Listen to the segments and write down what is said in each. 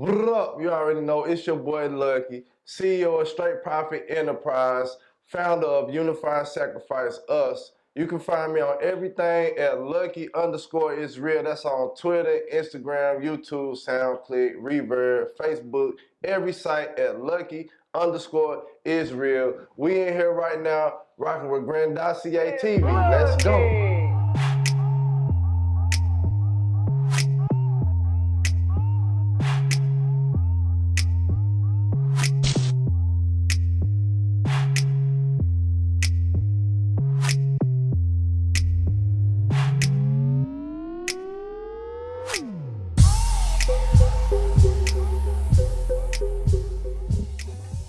What up? You already know it's your boy Lucky, CEO of Straight Profit Enterprise, founder of Unified Sacrifice Us. You can find me on everything at Lucky_Isreal. That's on Twitter, Instagram, YouTube, SoundClick, Reverb, Facebook, every site at Lucky_Isreal. We in here right now rocking with Grandosiá TV. Let's go.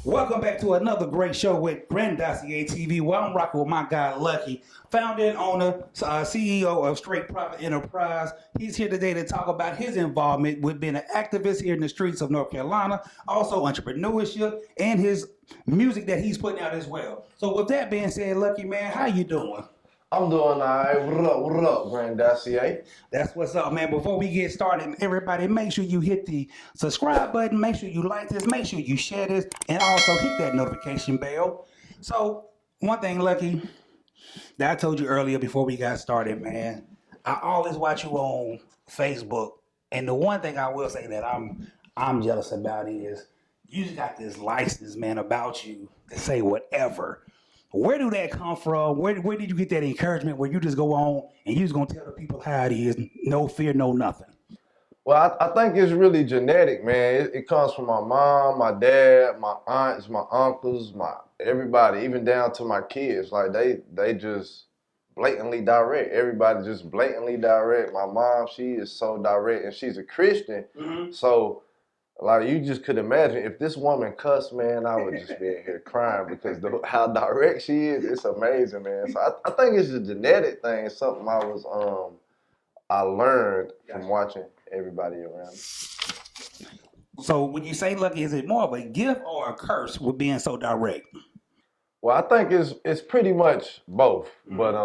Welcome back to another great show with Grandosiá TV, where I'm rocking with my guy Lucky, founder and owner, CEO of Straight Profit Enterprise. He's here today to talk about his involvement with being an activist here in the streets of North Carolina, also entrepreneurship, and his music that he's putting out as well. So with that being said, Lucky man, how you doing? I'm doing all right. What up, Grandosiá? That's what's up, man. Before we get started, everybody, make sure you hit the subscribe button. Make sure you like this. Make sure you share this. And also hit that notification bell. So, one thing, Lucky, that I told you earlier before we got started, man, I always watch you on Facebook. And the one thing I will say that I'm jealous about is you just got this license, man, about you to say whatever. Where do that come from? Where did you get that encouragement where you just go on and you just gonna tell the people how it is, no fear, no nothing? Well, I think it's really genetic, man. It comes from my mom, my dad, my aunts, my uncles, my everybody, even down to my kids. Like they just blatantly direct. Everybody just blatantly direct. My mom, she is so direct, and she's a Christian. So, like, you just could imagine if this woman cussed, man, I would just be in here crying because how direct she is. It's amazing, man. So I think it's a genetic thing. It's something I learned from watching everybody around me. So when you say Lucky, is it more of a gift or a curse with being so direct? Well, I think it's pretty much both, but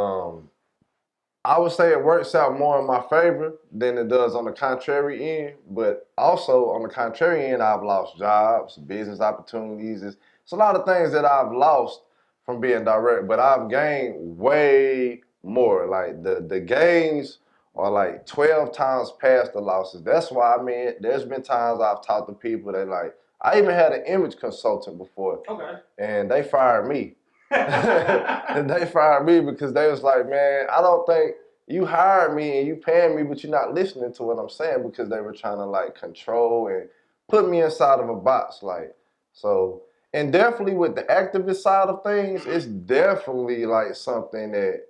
I would say it works out more in my favor than it does on the contrary end. But also on the contrary end, I've lost jobs, business opportunities. It's a lot of things that I've lost from being direct, but I've gained way more. Like the gains are like 12 times past the losses. That's why, I mean, there's been times I've talked to people that like, I even had an image consultant before. Okay. And they fired me. And they fired me because they was like, man, I don't think you hired me and you paying me, but you're not listening to what I'm saying, because they were trying to like control and put me inside of a box. Like, so, and definitely with the activist side of things, it's definitely like something that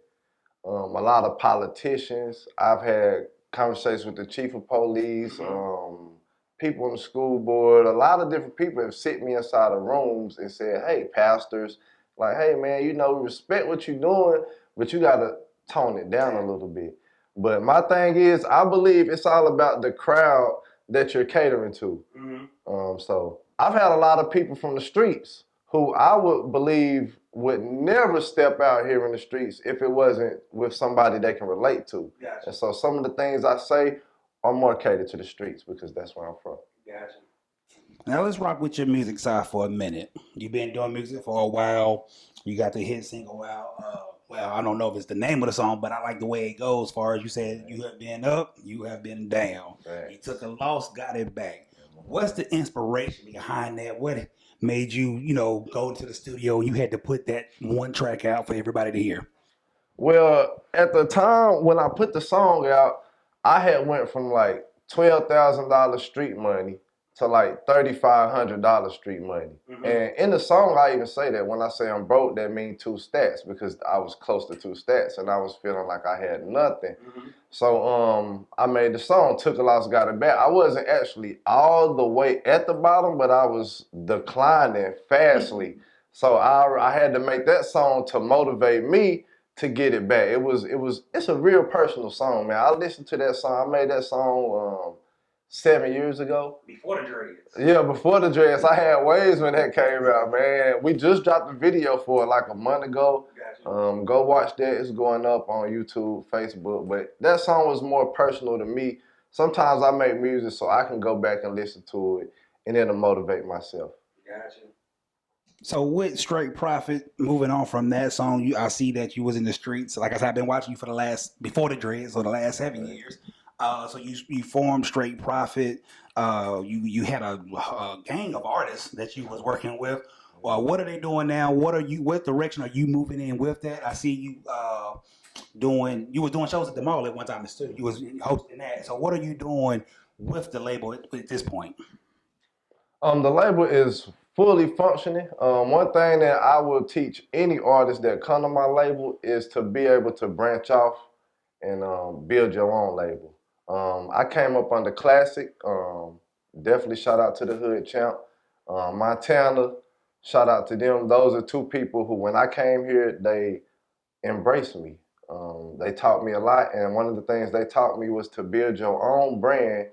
a lot of politicians, I've had conversations with the chief of police, people on the school board, a lot of different people have sit me inside of rooms and said, hey, pastors, like, hey, man, you know, we respect what you're doing, but you got to tone it down a little bit. But my thing is, I believe it's all about the crowd that you're catering to. So I've had a lot of people from the streets who I would believe would never step out here in the streets if it wasn't with somebody they can relate to. Gotcha. And so some of the things I say are more catered to the streets because that's where I'm from. Gotcha. Now let's rock with your music side for a minute. You've been doing music for a while. You got the hit single out. Well, I don't know if it's the name of the song, but I like the way it goes. As far as you said, you have been up, you have been down. Right. You took a loss, got it back. What's the inspiration behind that? What made you, go into the studio and you had to put that one track out for everybody to hear? Well, at the time when I put the song out, I had went from like $12,000 street money to like $3,500 street money. And in the song, I even say that when I say I'm broke, that means 2 stats, because I was close to 2 stats and I was feeling like I had nothing. So I made the song, took a loss, got it back. I wasn't actually all the way at the bottom, but I was declining fastly. So I had to make that song to motivate me to get it back. It's a real personal song, man. I listened to that song. I made that song 7 years ago. Before the dreads. Yeah, before the dreads. I had waves when that came out, man. We just dropped the video for it like a month ago. Gotcha. Go watch that. It's going up on YouTube, Facebook. But that song was more personal to me. sometimes I make music so I can go back and listen to it and it'll motivate myself. Gotcha. So with Straight Profit, moving on from that song, I see that you was in the streets. Like I said, I've been watching you for before the dreads, so the last 7 years. So you formed Straight Profit. You had a gang of artists that you was working with. What are they doing now? What direction are you moving in with that? I see you you were doing shows at the mall at one time in the studio. You was hosting that. So what are you doing with the label at this point? The label is fully functioning. One thing that I will teach any artist that come to my label is to be able to branch off and build your own label. I came up under Classic. Definitely shout out to the Hood Champ. Montana, shout out to them. Those are two people who, when I came here, they embraced me. They taught me a lot, and one of the things they taught me was to build your own brand,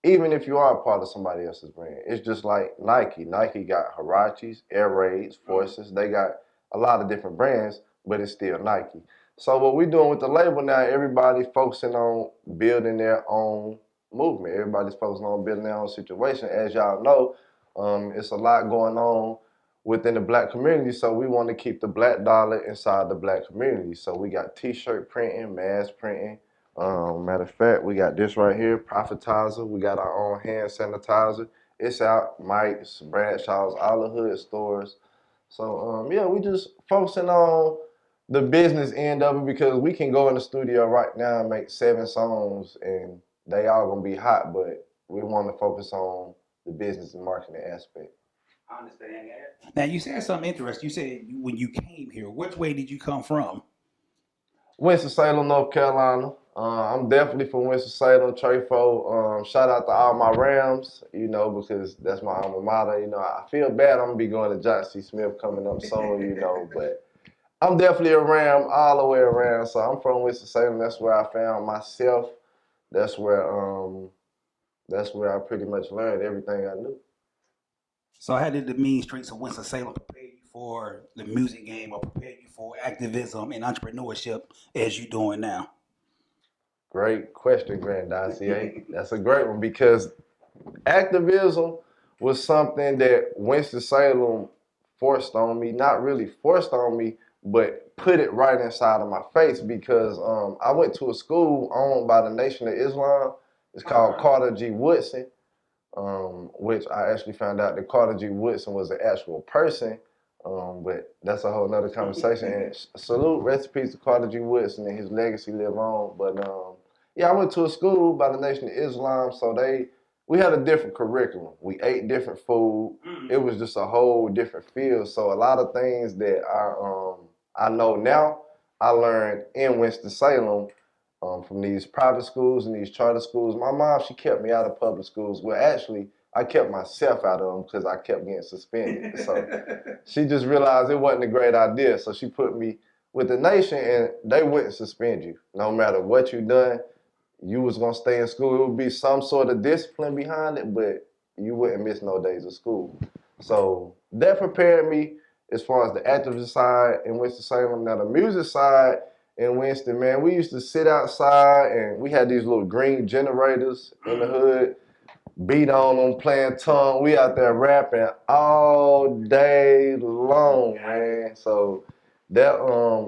even if you are a part of somebody else's brand. It's just like Nike. Nike got Huaraches, Air Raids, Forces. They got a lot of different brands, but it's still Nike. So what we're doing with the label now, everybody focusing on building their own movement. Everybody's focusing on building their own situation. As y'all know, it's a lot going on within the Black community, so we want to keep the Black dollar inside the Black community. So we got t-shirt printing, mask printing. Matter of fact, we got this right here, Profitizer. We got our own hand sanitizer. It's out, Mike's, Bradshaw's, all the hood stores. So yeah, we just focusing on the business end of it, because we can go in the studio right now and make 7 songs and they all gonna be hot, but we want to focus on the business and marketing aspect. I understand that. Now you said something interesting. You said when you came here, which way did you come from? Winston-Salem, North Carolina. I'm definitely from Winston-Salem, Trefo. Shout out to all my Rams, because that's my alma mater. I feel bad I'm gonna be going to John C. Smith coming up soon, but I'm definitely a Ram all the way around. So I'm from Winston-Salem. That's where I found myself. That's where I pretty much learned everything I knew. So how did the mean streets of Winston-Salem prepare you for the music game or prepare you for activism and entrepreneurship as you're doing now? Great question, Grandosiá. That's a great one, because activism was something that Winston-Salem forced on me. Not really forced on me, but put it right inside of my face, because I went to a school owned by the Nation of Islam. It's called Carter G. Woodson, which I actually found out that Carter G. Woodson was an actual person, but that's a whole nother conversation. And salute, recipes to Carter G. Woodson, and his legacy live on. But yeah, I went to a school by the Nation of Islam, so we had a different curriculum. We ate different food. It was just a whole different field. So a lot of things that I know now, I learned in Winston-Salem from these private schools and these charter schools. My mom, she kept me out of public schools. Well, actually, I kept myself out of them because I kept getting suspended. So she just realized it wasn't a great idea. So she put me with the Nation, and they wouldn't suspend you. No matter what you done, you was gonna stay in school. It would be some sort of discipline behind it, but you wouldn't miss no days of school. So that prepared me as far as the activist side in Winston-Salem. Now the music side in Winston, man, we used to sit outside and we had these little green generators in the hood, beat on them, playing tongue. We out there rapping all day long, man. So that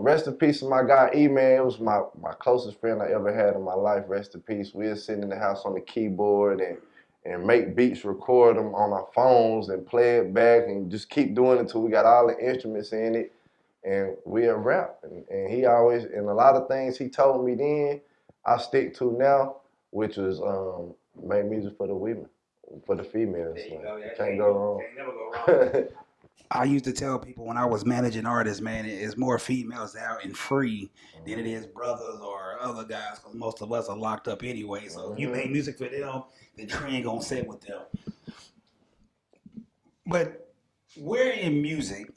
rest in peace to my guy E-Man. It was my closest friend I ever had in my life. Rest in peace. We were sitting in the house on the keyboard and make beats, record them on our phones and play it back and just keep doing it until we got all the instruments in it. And we a rap. And he always, and a lot of things he told me then, I stick to now, which was make music for the women, for the females. There you go. Yeah, can't go wrong. Can't never go wrong. I used to tell people when I was managing artists, man, it's more females out and free than it is brothers or other guys, because most of us are locked up anyway. So if you make music for them, the trend gonna set with them. But where in music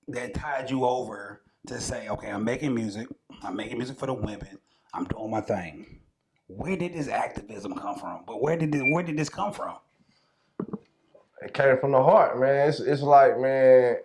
that tied you over to say, okay, I'm making music for the women, I'm doing my thing? Where did this activism come from? But where did this come from? It came from the heart, man. It's like, man,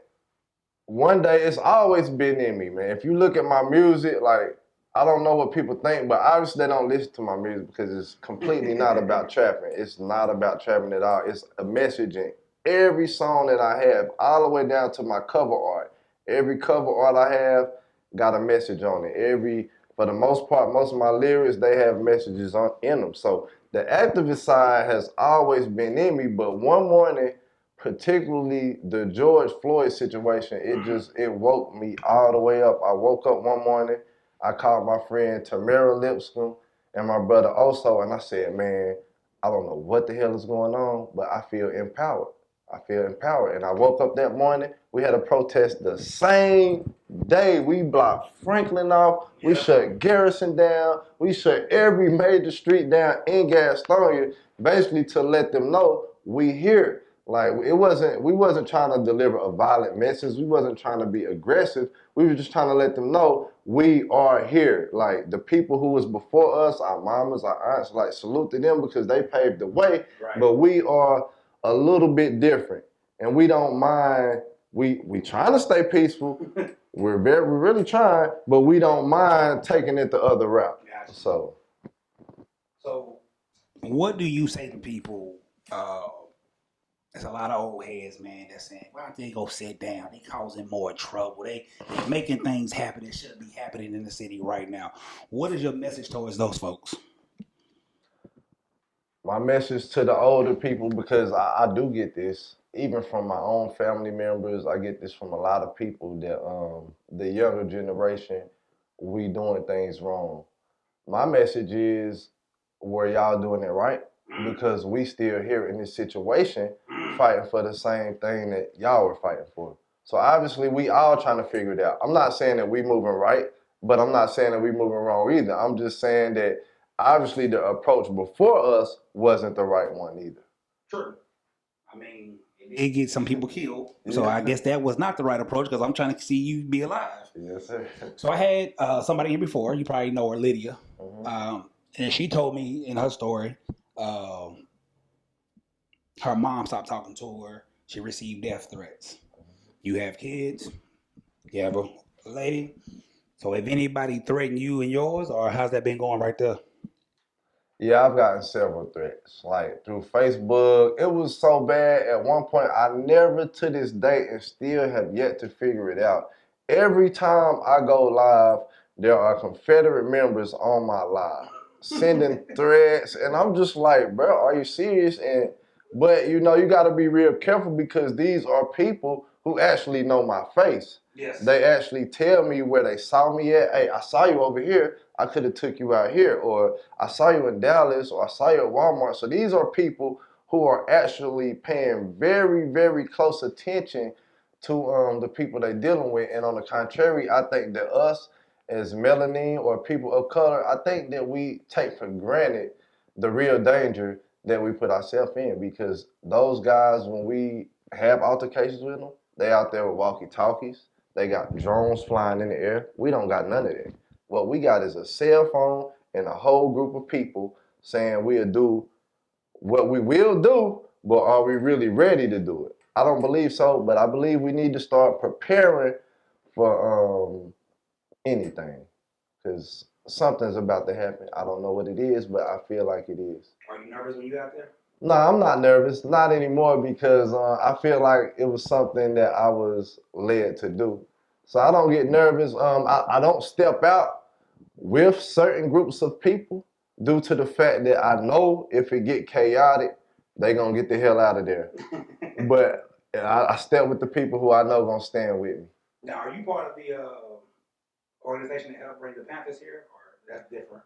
one day, it's always been in me, man. If you look at my music, like, I don't know what people think, but obviously they don't listen to my music because it's completely not about trapping. It's not about trapping at all. It's a message in every song that I have, all the way down to my cover art. Every cover art I have got a message on it. For the most part, most of my lyrics, they have messages in them. So the activist side has always been in me, but one morning, particularly the George Floyd situation, it woke me all the way up. I woke up one morning, I called my friend Tamara Lipscomb and my brother Oso, and I said, man, I don't know what the hell is going on, but I feel empowered. I feel empowered. And I woke up that morning, we had a protest the same day. We blocked Franklin off, we shut Garrison down, we shut every major street down in Gastonia, basically to let them know we here. Like we wasn't trying to deliver a violent message. We wasn't trying to be aggressive. We were just trying to let them know we are here. Like the people who was before us, our mamas, our aunts, like salute to them because they paved the way. Right. But we are a little bit different, and we don't mind. We trying to stay peaceful. We're really trying, but we don't mind taking it the other route. Gotcha. So what do you say to people? There's a lot of old heads, man, that's saying, why don't they go sit down? They causing more trouble. They making things happen that shouldn't be happening in the city right now. What is your message towards those folks? My message to the older people, because I do get this, even from my own family members, I get this from a lot of people that the younger generation, we doing things wrong. My message is, were y'all doing it right? Because we still here in this situation fighting for the same thing that y'all were fighting for. So obviously we all trying to figure it out. I'm not saying that we moving right, but I'm not saying that we moving wrong either. I'm just saying that obviously the approach before us wasn't the right one either. True. I mean, it gets some people killed. So I guess that was not the right approach because I'm trying to see you be alive. Yes, sir. So I had somebody here before. You probably know her, Lydia. Mm-hmm. And she told me in her story, her mom stopped talking to her. She received death threats. You have kids. You have a lady. So if anybody threatened you and yours, or how's that been going right there? Yeah, I've gotten several threats, like through Facebook. It was so bad at one point, I never to this day and still have yet to figure it out. Every time I go live, there are Confederate members on my live sending threats, and I'm just like, bro, are you serious? But you know, you got to be real careful because these are people who actually know my face. Yes. They actually tell me where they saw me at. Hey, I saw you over here. I could have took you out here. Or I saw you in Dallas, or I saw you at Walmart. So these are people who are actually paying very, very close attention to the people they're dealing with. And on the contrary, I think that us as melanin or people of color, I think that we take for granted the real danger that we put ourselves in, because those guys, when we have altercations with them, they out there with walkie-talkies. They got drones flying in the air. We don't got none of that. What we got is a cell phone and a whole group of people saying we'll do what we will do, but are we really ready to do it? I don't believe so, but I believe we need to start preparing for anything, because something's about to happen. I don't know what it is, but I feel like it is. Are you nervous when you out there? No, I'm not nervous. Not anymore, because I feel like it was something that I was led to do. So I don't get nervous. I don't step out with certain groups of people due to the fact that I know if it get chaotic, they gonna get the hell out of there. But I step with the people who I know gonna stand with me. Now, are you part of the organization that helped bring the Panthers here, or that's different?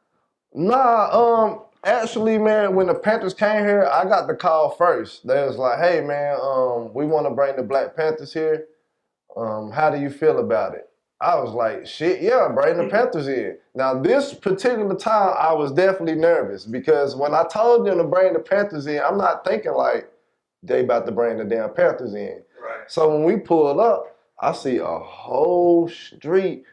Nah, actually, man, when the Panthers came here, I got the call first. They was like, hey, man, we want to bring the Black Panthers here. How do you feel about it? I was like, shit, yeah, bring the Panthers in. Now, this particular time, I was definitely nervous, because when I told them to bring the Panthers in, I'm not thinking like they about to bring the damn Panthers in. Right. So when we pulled up, I see a whole street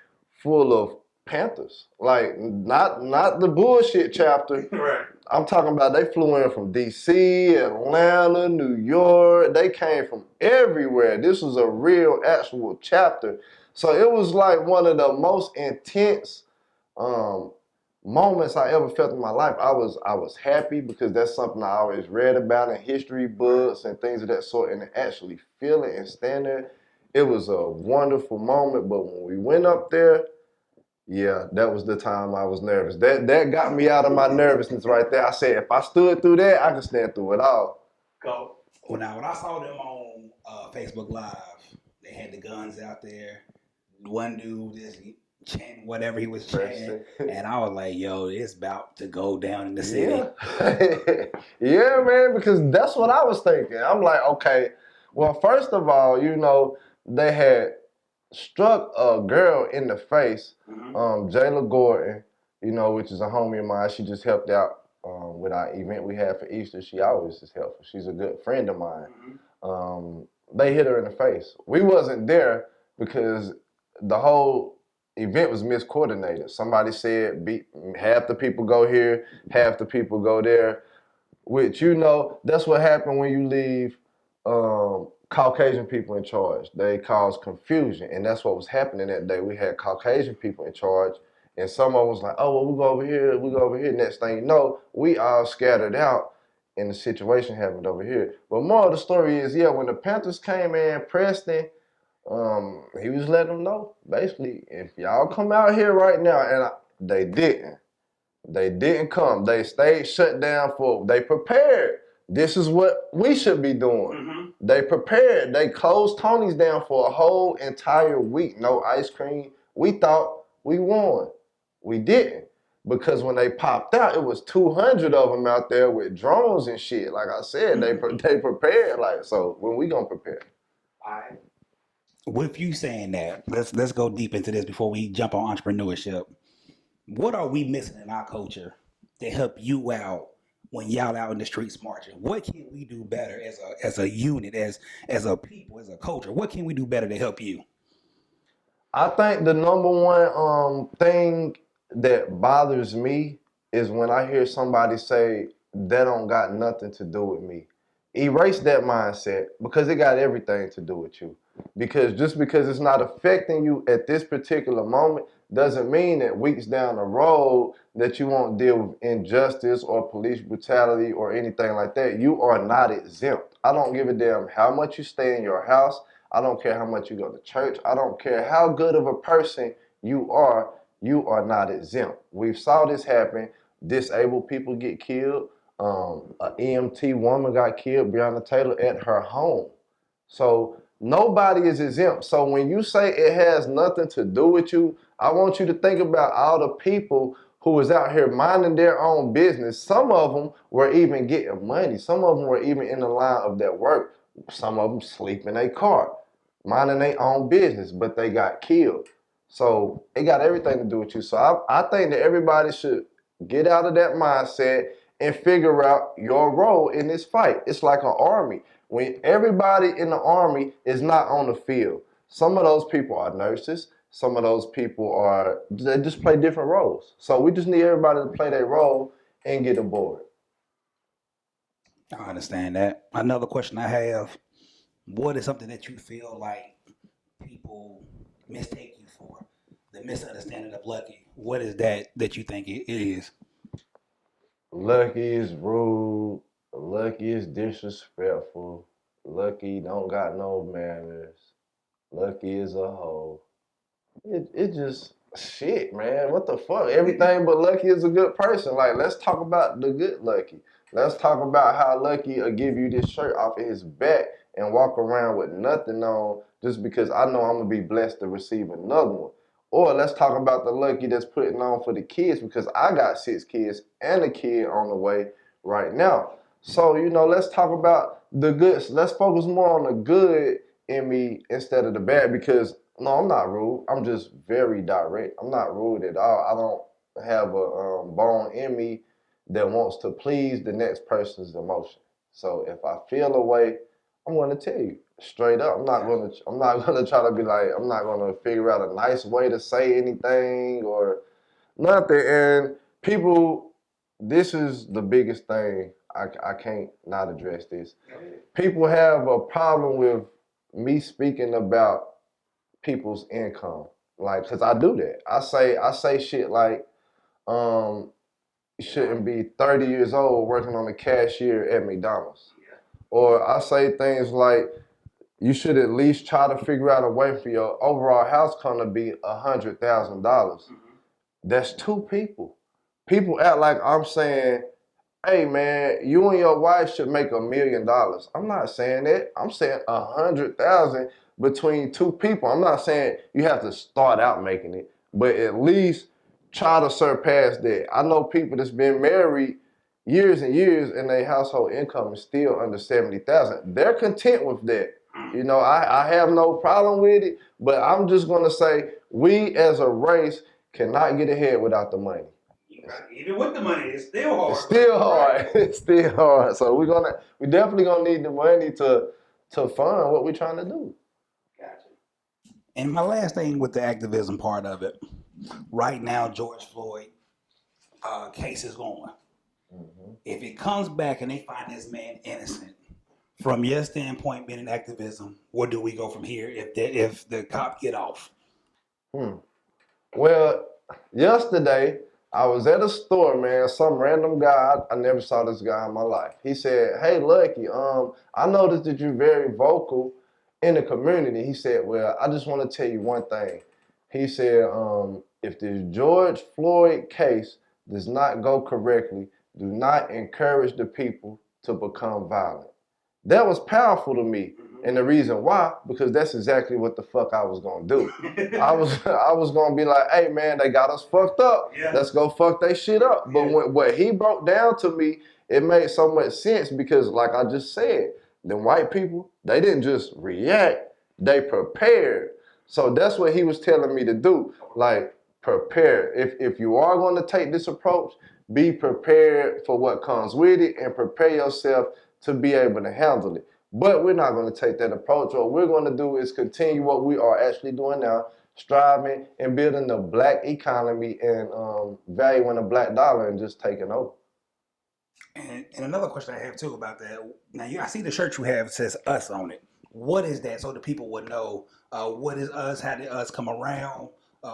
full of Panthers. Like, not the bullshit chapter. Right. I'm talking about they flew in from DC, Atlanta, New York. They came from everywhere. This was a real, actual chapter. So it was like one of the most intense um, moments I ever felt in my life, I was happy because that's something I always read about in history books and things of that sort, and to actually feel it and stand there, it was a wonderful moment. But when we went up there, yeah, that was the time I was nervous. That got me out of my nervousness right there. I said, if I stood through that, I could stand through it all. Go. Well, now when I saw them on Facebook Live, they had the guns out there. One dude just chanting whatever he was chanting, and I was like, "Yo, it's about to go down in the city." Yeah, yeah, man. Because that's what I was thinking. I'm like, okay, well, first of all, they had struck a girl in the face, Jayla Gordon, which is a homie of mine. She just helped out with our event we had for Easter. She always is helpful. She's a good friend of mine. They hit her in the face. We wasn't there because the whole event was miscoordinated. Somebody said half the people go here, half the people go there, which that's what happened when you leave Caucasian people in charge. They cause confusion, and that's what was happening that day. We had Caucasian people in charge, and someone was like, "Oh, well, we go over here, we go over here." Next thing you know, we all scattered out, and the situation happened over here. But more of the story is, yeah, when the Panthers came in, Preston, he was letting them know, basically, if y'all come out here right now, and they didn't. They didn't come. They stayed shut down they prepared. This is what we should be doing. They prepared. They closed Tony's down for a whole entire week. No ice cream. We thought we won. We didn't. Because when they popped out, it was 200 of them out there with drones and shit. Like I said, they prepared. Like, so when we gonna prepare? All right. With you saying that, let's go deep into this before we jump on entrepreneurship. What are we missing in our culture to help you out when y'all out in the streets marching? What can we do better as a unit, as a people, as a culture? What can we do better to help you? I think the number one thing that bothers me is when I hear somebody say that don't got nothing to do with me. Erase that mindset because it got everything to do with you. Because just because it's not affecting you at this particular moment doesn't mean that weeks down the road that you won't deal with injustice or police brutality or anything like that. You are not exempt. I don't give a damn how much you stay in your house. I don't care how much you go to church. I don't care how good of a person you are not exempt. We've saw this happen. Disabled people get killed. An EMT woman got killed, Breonna Taylor, at her home. So nobody is exempt. So when you say it has nothing to do with you, I want you to think about all the people who was out here minding their own business. Some of them were even getting money. Some of them were even in the line of their work. Some of them sleep in a car, minding their own business, but they got killed. So it got everything to do with you. So I think that everybody should get out of that mindset and figure out your role in this fight. It's like an army. When everybody in the army is not on the field, some of those people are nurses, some of those people they just play different roles. So we just need everybody to play their role and get aboard. I understand that. Another question I have, what is something that you feel like people mistake you for? The misunderstanding of Lucky. What is that you think it is? Lucky is rude. Lucky is disrespectful. Lucky don't got no manners. Lucky is a hoe. It just shit, man. What the fuck? Everything but Lucky is a good person. Like, let's talk about the good Lucky. Let's talk about how Lucky will give you this shirt off of his back and walk around with nothing on just because I know I'm gonna be blessed to receive another one. Or let's talk about the Lucky that's putting on for the kids because I got 6 kids and a kid on the way right now. So, let's talk about the good. Let's focus more on the good in me instead of the bad because no, I'm not rude. I'm just very direct. I'm not rude at all. I don't have a bone in me that wants to please the next person's emotion. So if I feel a way, I'm going to tell you straight up. I'm not going to try to be like, I'm not going to figure out a nice way to say anything or nothing. And people, this is the biggest thing. I can't not address this. People have a problem with me speaking about people's income. Like, cause I do that. I say shit like, you shouldn't be 30 years old working on the cashier at McDonald's. Or I say things like, you should at least try to figure out a way for your overall house to be $100,000. That's two people. People act like I'm saying, hey man, you and your wife should make $1 million. I'm not saying that. I'm saying 100,000 between two people. I'm not saying you have to start out making it, but at least try to surpass that. I know people that's been married years and years and their household income is still under 70,000. They're content with that. You know, I have no problem with it, but I'm just gonna say we as a race cannot get ahead without the money. Even with the money, it's still hard. It's still hard. It's still hard. So we definitely gonna need the money to fund what we're trying to do. Gotcha. And my last thing with the activism part of it, right now, George Floyd case is going. If it comes back and they find this man innocent, from your standpoint, being in activism, where do we go from here if the cop get off? Well, yesterday I was at a store, man. Some random guy, I never saw this guy in my life. He said, "Hey, Lucky, I noticed that you're very vocal in the community." He said, "Well, I just want to tell you one thing." He said, if this George Floyd case does not go correctly, do not encourage the people to become violent. That was powerful to me. And the reason why, because that's exactly what the fuck I was gonna do. I was gonna be like, hey man, they got us fucked up. Yeah. Let's go fuck they shit up. But what he broke down to me, it made so much sense because like I just said, the white people, they didn't just react, they prepared. So that's what he was telling me to do. Like, prepare. If you are gonna take this approach, be prepared for what comes with it and prepare yourself to be able to handle it. But we're not going to take that approach. What we're going to do is continue what we are actually doing now, striving and building the black economy and valuing the black dollar and just taking over. And another question I have too about that. Now, I see the shirt you have says "us" on it. What is that? So the people would know what is us. How did us come around?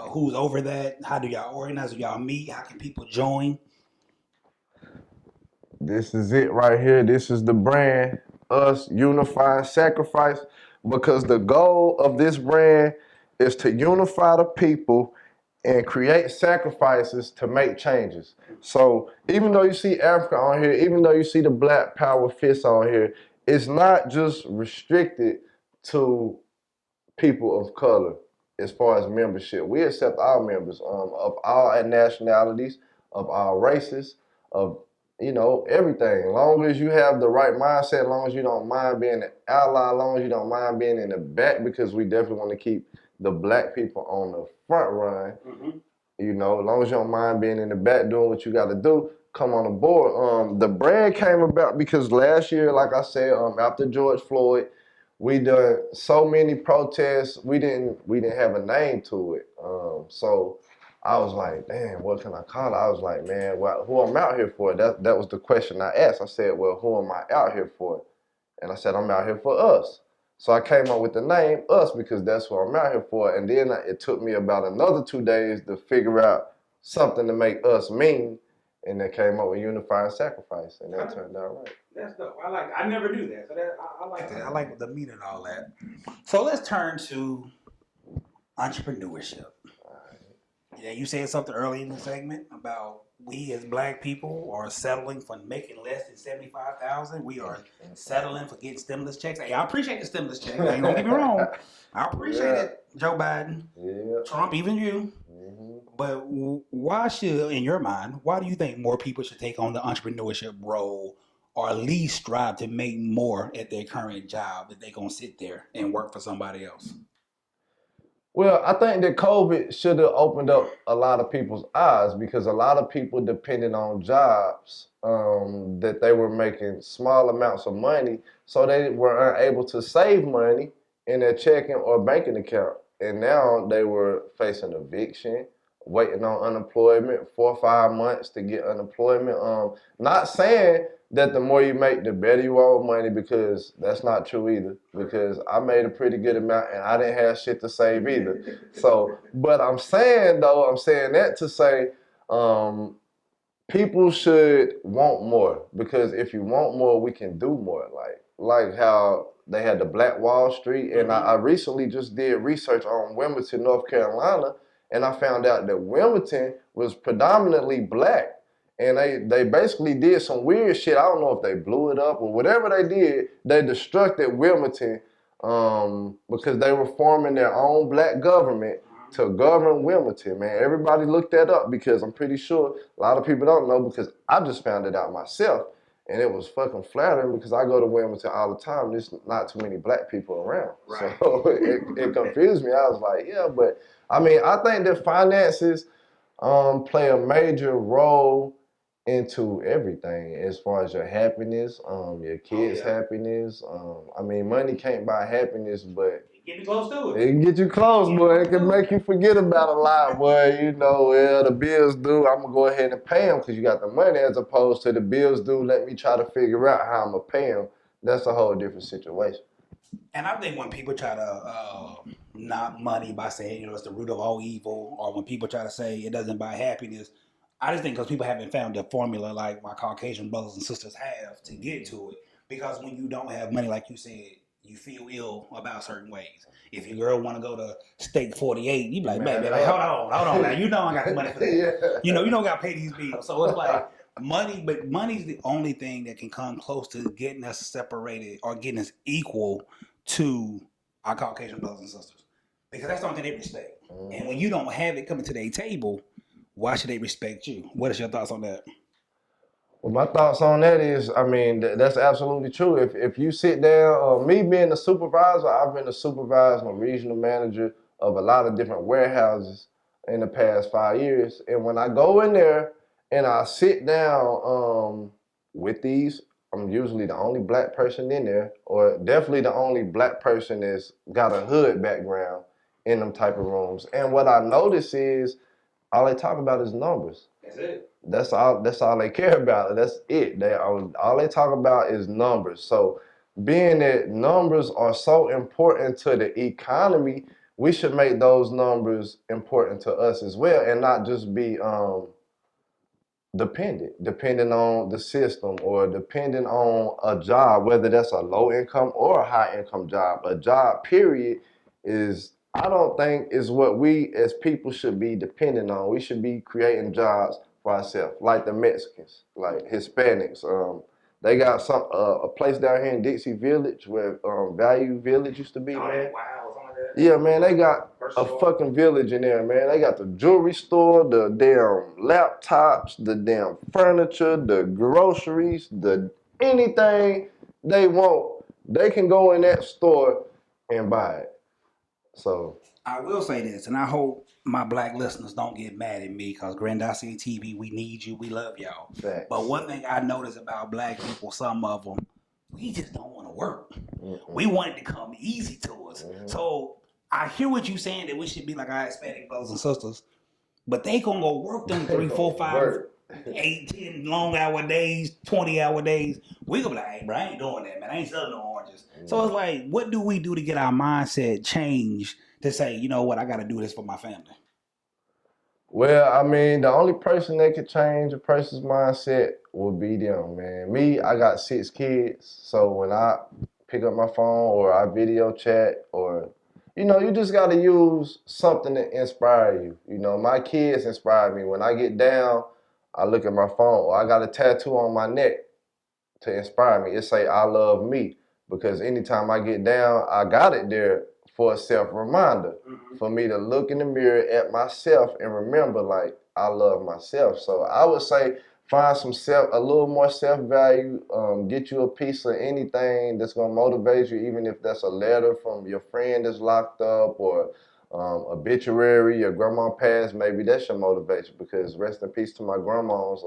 Who's over that? How do y'all organize? Do y'all meet? How can people join? This is it right here. This is the brand, us unifying sacrifice, because the goal of this brand is to unify the people and create sacrifices to make changes. So even though you see Africa on here, even though you see the Black Power fist on here, it's not just restricted to people of color as far as membership. We accept all members of all nationalities, of all races, of everything. As long as you have the right mindset, as long as you don't mind being an ally, as long as you don't mind being in the back, because we definitely want to keep the black people on the front run. As long as you don't mind being in the back doing what you got to do, come on board. The brand came about because last year, like I said, after George Floyd, we done so many protests. We didn't have a name to it. So I was like, damn, what can I call it? I was like, man, well, who I'm out here for? That was the question I asked. I said, well, who am I out here for? And I said, I'm out here for us. So I came up with the name Us because that's what I'm out here for. And then it took me about another 2 days to figure out something to make us mean. And they came up with Unifying Sacrifice, and that turned out right. That's dope. I never knew that. So I like that. I like the meat and all that. So let's turn to entrepreneurship. Yeah, you said something early in the segment about we as black people are settling for making less than 75,000. We are settling for getting stimulus checks. Hey, I appreciate the stimulus checks. Now, you don't get me wrong. I appreciate it, Joe Biden, Trump, even you. But why should, in your mind, why do you think more people should take on the entrepreneurship role or at least strive to make more at their current job if they're going to sit there and work for somebody else? Well, I think that COVID should have opened up a lot of people's eyes because a lot of people depended on jobs that they were making small amounts of money, so they were unable to save money in their checking or banking account. And now they were facing eviction, waiting on unemployment, 4 or 5 months to get unemployment. Not saying that the more you make, the better you are with money, because that's not true either. Because I made a pretty good amount and I didn't have shit to save either. So, but I'm saying that to say, people should want more, because if you want more, we can do more. Like how they had the Black Wall Street, and I recently just did research on Wilmington, North Carolina, and I found out that Wilmington was predominantly black. And they basically did some weird shit. I don't know if they blew it up or whatever they did. They destructed Wilmington because they were forming their own black government to govern Wilmington, man. Everybody look that up, because I'm pretty sure a lot of people don't know, because I just found it out myself. And it was fucking flattering, because I go to Wilmington all the time. There's not too many black people around. Right. So it confused me. I was like, yeah, but I mean, I think that finances play a major role into everything, as far as your happiness, your kids' happiness. I mean, money can't buy happiness, but get you close to it. It can get you close, boy. It can make you forget about a lot, boy. You know, well, the bills due, I'm gonna go ahead and pay them because you got the money, as opposed to the bills due, let me try to figure out how I'm gonna pay them. That's a whole different situation. And I think when people try to knock money by saying, it's the root of all evil, or when people try to say it doesn't buy happiness, I just think because people haven't found the formula like my Caucasian brothers and sisters have to get to it. Because when you don't have money, like you said, you feel ill about certain ways. If your girl want to go to Steak 48, you be like, baby, like, hold on. Now, you know I got the money for that. Yeah. You don't got to pay these bills. So it's like money, but money's the only thing that can come close to getting us separated or getting us equal to our Caucasian brothers and sisters, because that's something they respect. And when you don't have it coming to their table, why should they respect you? What is your thoughts on that? Well, my thoughts on that is, I mean, that's absolutely true. If you sit down, me being a supervisor, I've been a supervisor and regional manager of a lot of different warehouses in the past 5 years. And when I go in there and I sit down with these, I'm usually the only black person in there, or definitely the only black person that's got a hood background in them type of rooms. And what I notice is all they talk about is numbers. That's it. That's all they care about. That's it. All they talk about is numbers. So being that numbers are so important to the economy, we should make those numbers important to us as well, and not just be depending on the system, or depending on a job, whether that's a low income or a high income job. A job, period, I don't think is what we as people should be depending on. We should be creating jobs for ourselves, like the Mexicans, like Hispanics. They got a place down here in Dixie Village where Value Village used to be, man. Wow. Yeah, man, they got a fucking village in there, man. They got the jewelry store, the damn laptops, the damn furniture, the groceries, anything they want, they can go in that store and buy it. So I will say this, and I hope my black listeners don't get mad at me, because Grandosiá TV, we need you, we love y'all. Facts. But one thing I notice about black people, some of them, we just don't want to work. We want it to come easy to us. So I hear what you're saying, that we should be like our Hispanic brothers and sisters, but they gonna go work them 3, 4, 5, 8, 10 long hour days, 20-hour days. We gonna be like, hey, bro, I ain't doing that, man. I ain't selling no oranges. So it's like, what do we do to get our mindset changed to say, you know what, I gotta do this for my family? Well, I mean, the only person that could change a person's mindset would be them, man. Me, I got 6 kids, so when I pick up my phone or I video chat, or, you just got to use something to inspire you. My kids inspire me. When I get down, I look at my phone, or I got a tattoo on my neck to inspire me. It say, I love me, because anytime I get down, I got it there for a self-reminder, for me to look in the mirror at myself and remember, like, I love myself. So I would say find a little more self-value, get you a piece of anything that's gonna motivate you, even if that's a letter from your friend that's locked up, or obituary, your grandma passed, maybe that's your motivation, because rest in peace to my grandmas.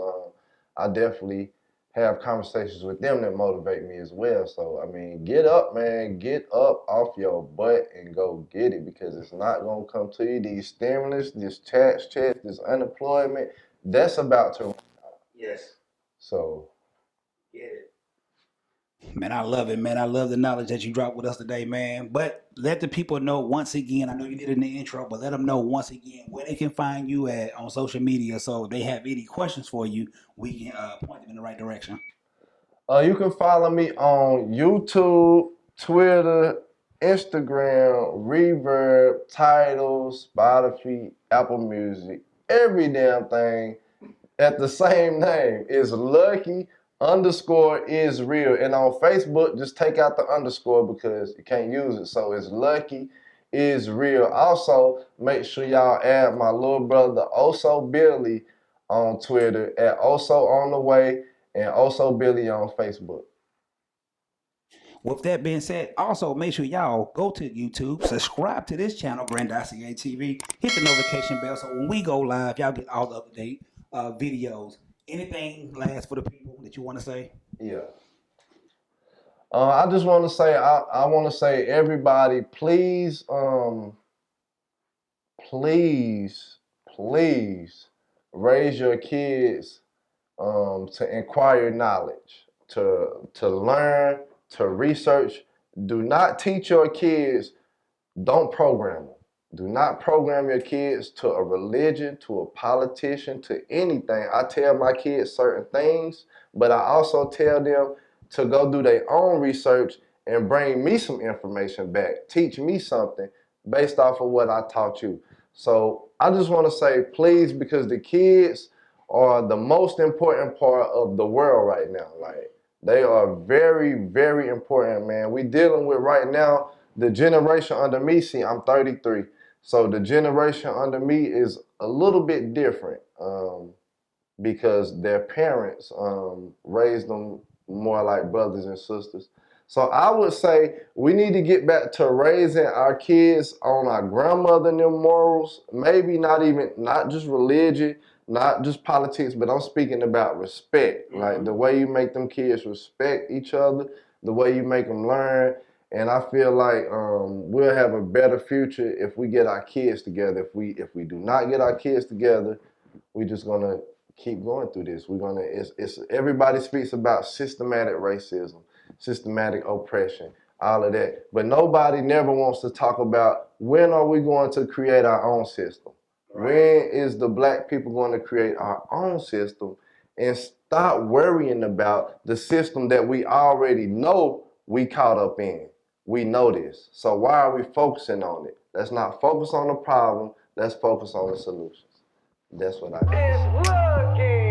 I definitely have conversations with them that motivate me as well. So, I mean, get up, man. Get up off your butt and go get it, because it's not going to come to you. These stimulus, this tax check, this unemployment, that's about to run out. Yes. So. Man, I love it, man. I love the knowledge that you dropped with us today, man. But let the people know once again, I know you did it in the intro, but let them know once again where they can find you at on social media. So if they have any questions for you, we can point them in the right direction. You can follow me on YouTube, Twitter, Instagram, Reverb, Titles, Spotify, Apple Music, every damn thing at the same name. Is Lucky underscore is real. And on Facebook, just take out the underscore because you can't use it. So it's Lucky is real. Also, make sure y'all add my little brother Oso Billy on Twitter at Oso on the way and Oso Billy on Facebook. With that being said, also make sure y'all go to YouTube, subscribe to this channel, Grandosiá TV, hit the notification bell so when we go live, y'all get all the update videos. Anything last for the people that you want to say? Yeah. I just want to say, I want to say, everybody, please, please raise your kids to inquire knowledge, to learn, to research. Do not teach your kids, don't program them. Do not program your kids to a religion, to a politician, to anything. I tell my kids certain things, but I also tell them to go do their own research and bring me some information back. Teach me something based off of what I taught you. So I just want to say, please, because the kids are the most important part of the world right now. Like, they are very, very important, man. We dealing with right now, the generation under me, see, I'm 33. So the generation under me is a little bit different because their parents raised them more like brothers and sisters. So I would say we need to get back to raising our kids on our grandmother and them morals, maybe not just religion, not just politics, but I'm speaking about respect. Like the way you make them kids respect each other, the way you make them learn. And I feel like we'll have a better future if we get our kids together. If we do not get our kids together, we're just gonna keep going through this. It's everybody speaks about systematic racism, systematic oppression, all of that. But nobody never wants to talk about when are we going to create our own system? Right. When is the black people going to create our own system and stop worrying about the system that we already know we caught up in? We know this. So why are we focusing on it? Let's not focus on the problem. Let's focus on the solutions. That's what I think.